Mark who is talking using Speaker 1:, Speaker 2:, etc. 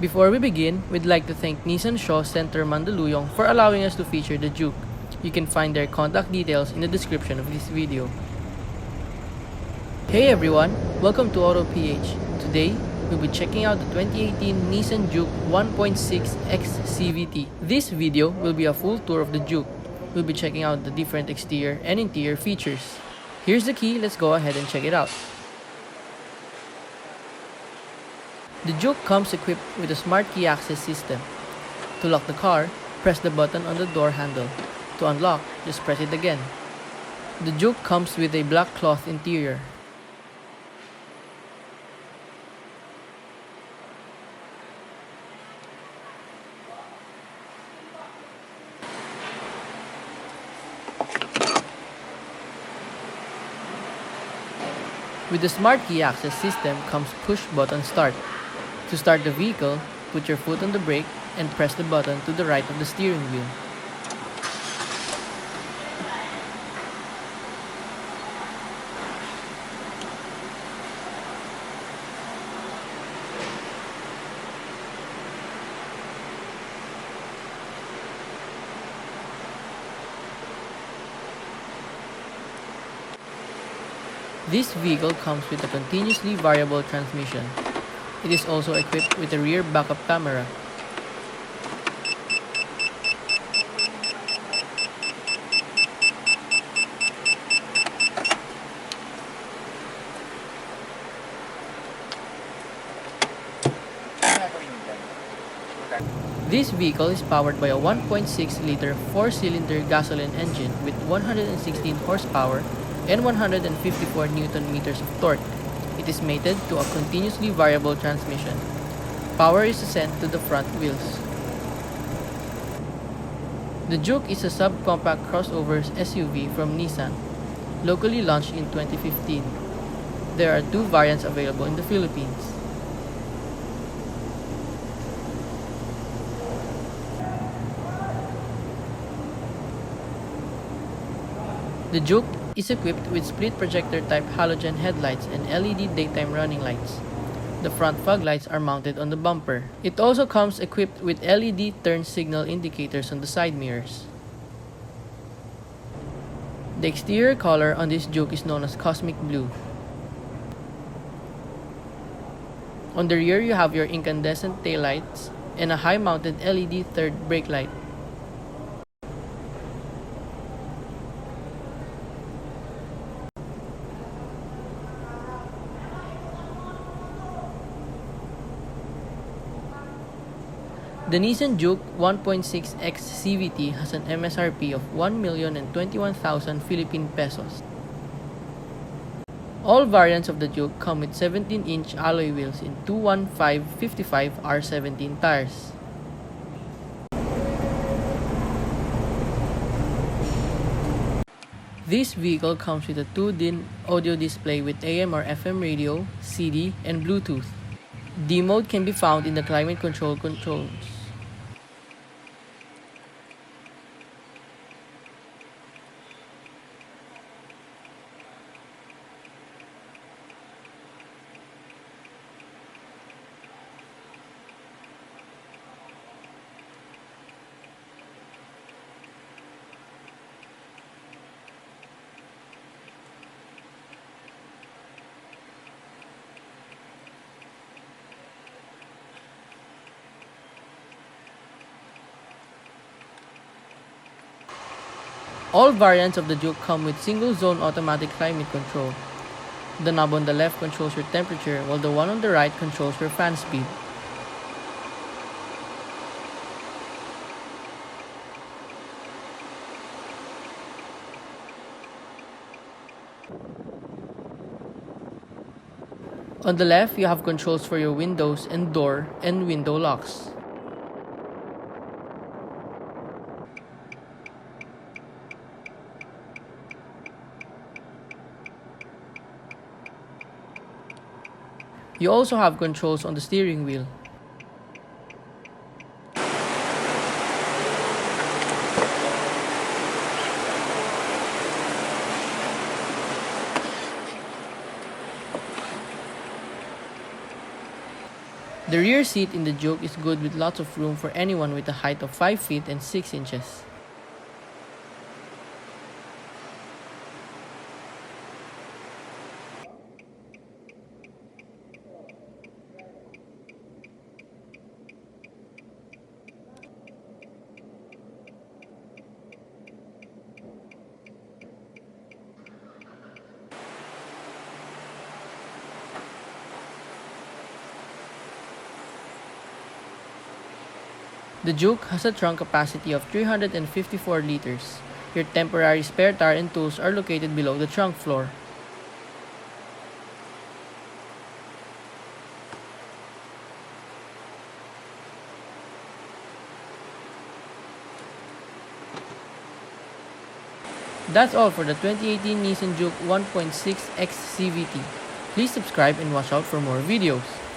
Speaker 1: Before we begin, we'd like to thank Nissan Shaw Center Mandaluyong for allowing us to feature the Juke. You can find their contact details in the description of this video. Hey everyone, welcome to AutoPH. Today, we'll be checking out the 2018 Nissan Juke 1.6XCVT. This video will be a full tour of the Juke. We'll be checking out the different exterior and interior features. Here's the key, let's go ahead and check it out. The Juke comes equipped with a smart key access system. To lock the car, press the button on the door handle. To unlock, just press it again. The Juke comes with a black cloth interior. With the smart key access system comes push button start. To start the vehicle, put your foot on the brake and press the button to the right of the steering wheel. This vehicle comes with a continuously variable transmission. It is also equipped with a rear backup camera. This vehicle is powered by a 1.6-liter 4-cylinder gasoline engine with 116 horsepower and 154 Nm of torque. It is mated to a continuously variable transmission. Power is sent to the front wheels. The Juke is a subcompact crossover SUV from Nissan, locally launched in 2015. There are two variants available in the Philippines. The Juke is equipped with split projector type halogen headlights and LED daytime running lights. The front fog lights are mounted on the bumper. It also comes equipped with LED turn signal indicators on the side mirrors. The exterior color on this Juke is known as Cosmic Blue. On the rear, you have your incandescent taillights and a high-mounted LED third brake light. The Nissan Juke 1.6XCVT has an MSRP of 1,021,000 Philippine pesos. All variants of the Juke come with 17-inch alloy wheels in 215/55 R17 tires. This vehicle comes with a 2-DIN audio display with AM or FM radio, CD, and Bluetooth. D mode can be found in the climate control controls. All variants of the Juke come with single-zone automatic climate control. The knob on the left controls your temperature, while the one on the right controls your fan speed. On the left, you have controls for your windows and door and window locks. You also have controls on the steering wheel. The rear seat in the Juke is good with lots of room for anyone with a height of 5 feet and 6 inches. The Juke has a trunk capacity of 354 liters. Your temporary spare tire and tools are located below the trunk floor. That's all for the 2018 Nissan Juke 1.6XCVT. Please subscribe and watch out for more videos.